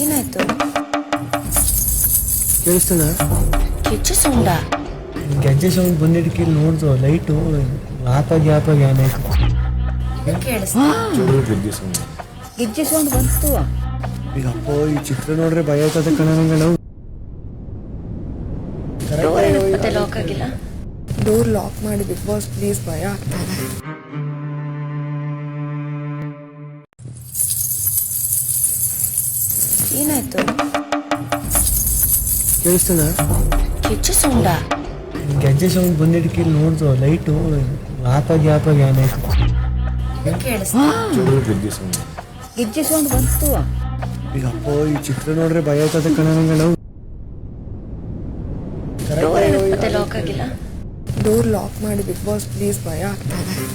ಏನಾಯ್ತು? ಕೇಳಿಸ್ತದ? ಗೆಜ್ಜೆ ಸೌಂಡಾ? ಗೆಜ್ಜೆ ಸೌಂಡ್ ಬಂದಿದ್ದಕ್ಕೆ ನೋಡ್ದು ಲೈಟು ಆಪಾಗಿ ಏನಾಯ್ತು ಗೆಜ್ಜೆ ಸೌಂಡ್ ಬಂತು. ಈಗ ಅಪ್ಪ ಈ ಚಿತ್ರ ನೋಡ್ರೆ ಭಯ ಆಯ್ತದೆ ಕಣ ನಂಗೆ. ನಾವು ಮತ್ತೆ ಲಾಕ್ ಆಗಿಲ್ಲ. ಡೋರ್ ಲಾಕ್ ಮಾಡಿ ಬಿಗ್ ಬಾಸ್ ಪ್ಲೀಸ್, ಭಯ ಆಗ್ತಾ ಇದೆ. ಏನಾಯ್ತು? ಕೇಳಿಸ್ತದ? ಗೆಜ್ಜೆ ಸೌಂಡಾ? ಗೆಜ್ಜೆ ಸೌಂಡ್ ಬಂದಿದ್ದಕ್ಕೆ ನೋಡ್ದು ಲೈಟು ಆಪಾಗಿ ಏನಾಯ್ತು ಗೆಜ್ಜೆ ಸೌಂಡ್ ಬಂತು. ಈಗ ಅಪ್ಪ ಈ ಚಿತ್ರ ನೋಡ್ರೆ ಭಯ ಆಯ್ತದೆ ಕಣ ನಂಗೆ. ನಾವು ಮತ್ತೆ ಲಾಕ್ ಆಗಿಲ್ಲ. ಡೋರ್ ಲಾಕ್ ಮಾಡಿ ಬಿಗ್ ಬಾಸ್ ಪ್ಲೀಸ್, ಭಯ ಆಗ್ತಾ ಇದೆ.